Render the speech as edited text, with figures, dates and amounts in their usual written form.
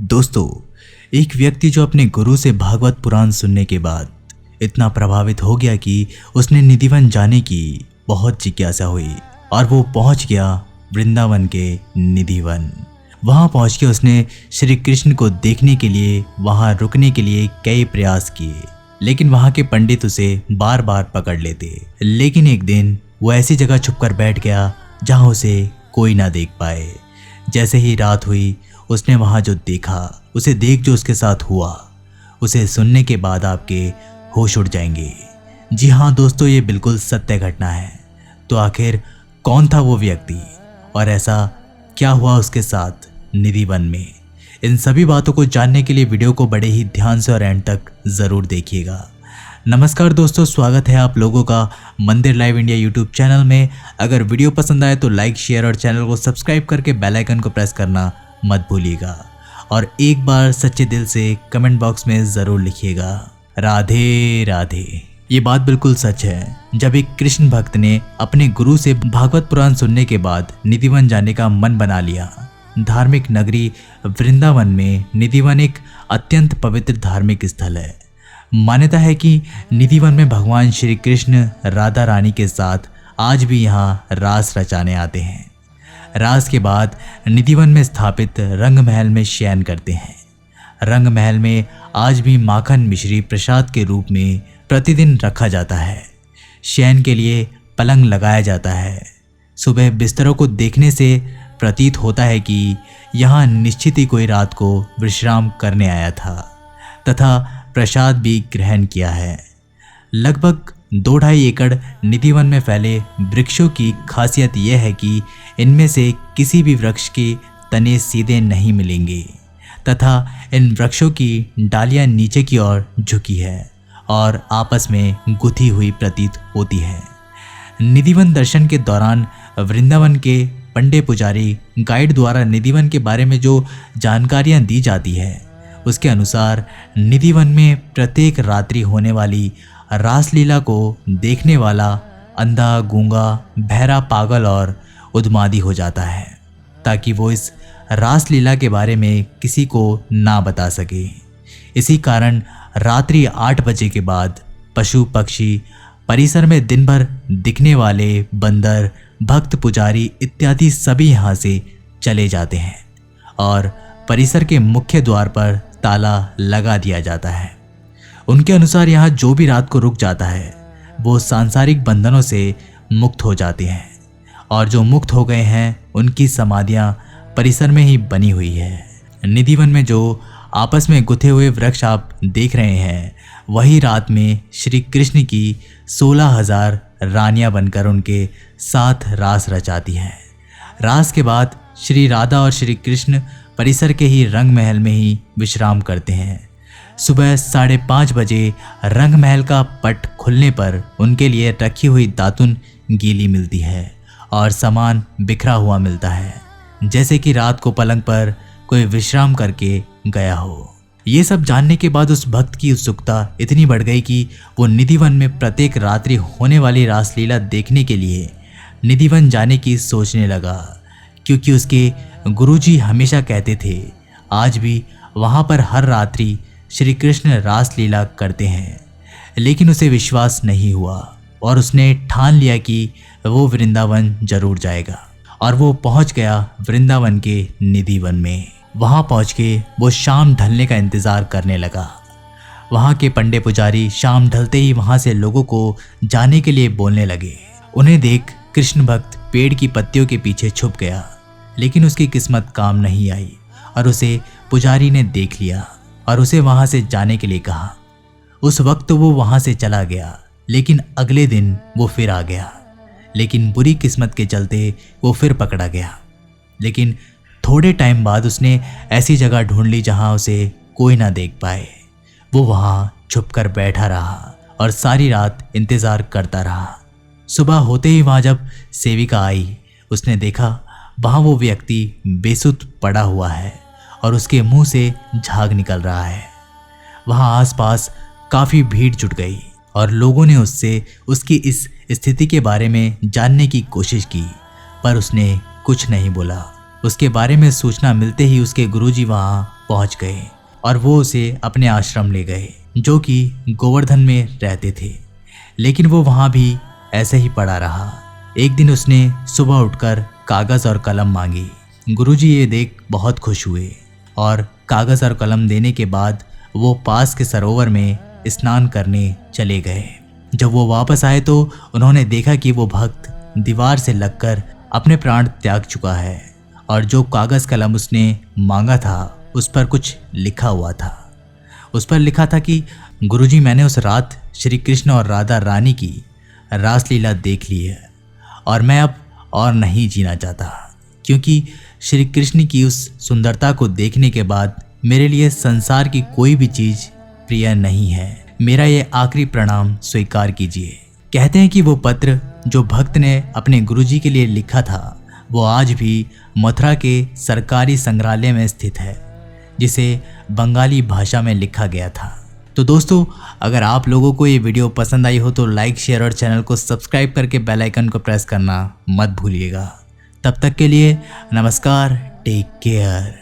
दोस्तों, एक व्यक्ति जो अपने गुरु से भागवत पुराण सुनने के बाद इतना प्रभावित हो गया कि उसने निधिवन जाने की बहुत जिज्ञासा हुई और वो पहुंच गया वृंदावन के निधिवन। वहां पहुंच के उसने श्री कृष्ण को देखने के लिए वहां रुकने के लिए कई प्रयास किए, लेकिन वहां के पंडित उसे बार बार पकड़ लेते। लेकिन एक दिन वो ऐसी जगह छुपकर बैठ गया जहां उसे कोई ना देख पाए। जैसे ही रात हुई, उसने वहां जो देखा, उसे देख जो उसके साथ हुआ, उसे सुनने के बाद आपके होश उड़ जाएंगे। जी हाँ दोस्तों, ये बिल्कुल सत्य घटना है। तो आखिर कौन था वो व्यक्ति और ऐसा क्या हुआ उसके साथ निधिवन में? इन सभी बातों को जानने के लिए वीडियो को बड़े ही ध्यान से और एंड तक ज़रूर देखिएगा। नमस्कार दोस्तों, स्वागत है आप लोगों का मंदिर लाइव इंडिया यूट्यूब चैनल में। अगर वीडियो पसंद आए तो लाइक, शेयर और चैनल को सब्सक्राइब करके बेल आइकन को प्रेस करना मत भूलिएगा। और एक बार सच्चे दिल से कमेंट बॉक्स में ज़रूर लिखिएगा, राधे राधे। ये बात बिल्कुल सच है। जब एक कृष्ण भक्त ने अपने गुरु से भागवत पुराण सुनने के बाद निधिवन जाने का मन बना लिया। धार्मिक नगरी वृंदावन में निधिवन एक अत्यंत पवित्र धार्मिक स्थल है। मान्यता है कि निधिवन में भगवान श्री कृष्ण राधा रानी के साथ आज भी यहाँ रास रचाने आते हैं। रास के बाद निधिवन में स्थापित रंग महल में शयन करते हैं। रंग महल में आज भी माखन मिश्री प्रसाद के रूप में प्रतिदिन रखा जाता है। शयन के लिए पलंग लगाया जाता है। सुबह बिस्तरों को देखने से प्रतीत होता है कि यहाँ निश्चित ही कोई रात को विश्राम करने आया था तथा प्रसाद भी ग्रहण किया है। लगभग 2-2.5 एकड़ निधिवन में फैले वृक्षों की खासियत यह है कि इनमें से किसी भी वृक्ष के तने सीधे नहीं मिलेंगे तथा इन वृक्षों की डालियां नीचे की ओर झुकी है और आपस में गुथी हुई प्रतीत होती है। निधिवन दर्शन के दौरान वृंदावन के पंडे पुजारी गाइड द्वारा निधिवन के बारे में जो जानकारियां दी जाती है, उसके अनुसार निधिवन में प्रत्येक रात्रि होने वाली रासलीला को देखने वाला अंधा, गूंगा, बहरा, पागल और उन्मादी हो जाता है ताकि वो इस रासलीला के बारे में किसी को ना बता सके। इसी कारण रात्रि 8 बजे के बाद पशु पक्षी, परिसर में दिन भर दिखने वाले बंदर, भक्त, पुजारी इत्यादि सभी यहाँ से चले जाते हैं और परिसर के मुख्य द्वार पर ताला लगा दिया जाता है। उनके अनुसार यहाँ जो भी रात को रुक जाता है वो सांसारिक बंधनों से मुक्त हो जाते हैं और जो मुक्त हो गए हैं उनकी समाधियाँ परिसर में ही बनी हुई है। निधिवन में जो आपस में गुथे हुए वृक्ष आप देख रहे हैं, वही रात में श्री कृष्ण की 16,000 रानियां बनकर उनके साथ रास रचाती हैं। रास के बाद श्री राधा और श्री कृष्ण परिसर के ही रंग महल में ही विश्राम करते हैं। सुबह 5:30 बजे रंग महल का पट खुलने पर उनके लिए रखी हुई दातुन गीली मिलती है और सामान बिखरा हुआ मिलता है, जैसे कि रात को पलंग पर कोई विश्राम करके गया हो। ये सब जानने के बाद उस भक्त की उत्सुकता इतनी बढ़ गई कि वो निधिवन में प्रत्येक रात्रि होने वाली रासलीला देखने के लिए निधिवन जाने की सोचने लगा, क्योंकि उसके गुरुजी हमेशा कहते थे आज भी वहाँ पर हर रात्रि श्री कृष्ण रासलीला करते हैं। लेकिन उसे विश्वास नहीं हुआ और उसने ठान लिया कि वो वृंदावन जरूर जाएगा और वो पहुँच गया वृंदावन के निधिवन में। वहाँ पहुँच के वो शाम ढलने का इंतज़ार करने लगा। वहाँ के पंडे पुजारी शाम ढलते ही वहाँ से लोगों को जाने के लिए बोलने लगे। उन्हें देख कृष्ण भक्त पेड़ की पत्तियों के पीछे छुप गया, लेकिन उसकी किस्मत काम नहीं आई और उसे पुजारी ने देख लिया और उसे वहाँ से जाने के लिए कहा। उस वक्त वो वहाँ से चला गया, लेकिन अगले दिन वो फिर आ गया। लेकिन बुरी किस्मत के चलते वो फिर पकड़ा गया। लेकिन थोड़े टाइम बाद उसने ऐसी जगह ढूंढ ली जहाँ उसे कोई ना देख पाए। वो वहाँ छुपकर बैठा रहा और सारी रात इंतज़ार करता रहा। सुबह होते ही वहाँ जब सेविका आई, उसने देखा वहाँ वो व्यक्ति बेसुध पड़ा हुआ है और उसके मुंह से झाग निकल रहा है। वहाँ आसपास काफ़ी भीड़ जुट गई और लोगों ने उससे उसकी इस स्थिति के बारे में जानने की कोशिश की, पर उसने कुछ नहीं बोला। उसके बारे में सूचना मिलते ही उसके गुरुजी वहाँ पहुंच गए और वो उसे अपने आश्रम ले गए, जो कि गोवर्धन में रहते थे। लेकिन वो वहां भी ऐसे ही पड़ा रहा। एक दिन उसने सुबह उठकर कागज और कलम मांगी। गुरुजी ये देख बहुत खुश हुए और कागज और कलम देने के बाद वो पास के सरोवर में स्नान करने चले गए। जब वो वापस आए तो उन्होंने देखा कि वो भक्त दीवार से लगकर अपने प्राण त्याग चुका है और जो कागज कलम उसने मांगा था उस पर कुछ लिखा हुआ था। उस पर लिखा था कि गुरुजी, मैंने उस रात श्री कृष्ण और राधा रानी की रासलीला देख ली है और मैं अब और नहीं जीना चाहता, क्योंकि श्री कृष्ण की उस सुंदरता को देखने के बाद मेरे लिए संसार की कोई भी चीज प्रिय नहीं है। मेरा ये आखिरी प्रणाम स्वीकार कीजिए। कहते हैं कि वो पत्र जो भक्त ने अपने गुरुजी के लिए लिखा था वो आज भी मथुरा के सरकारी संग्रहालय में स्थित है, जिसे बंगाली भाषा में लिखा गया था। तो दोस्तों, अगर आप लोगों को ये वीडियो पसंद आई हो तो लाइक, शेयर और चैनल को सब्सक्राइब करके बेल आइकन को प्रेस करना मत भूलिएगा। तब तक के लिए नमस्कार, टेक केयर।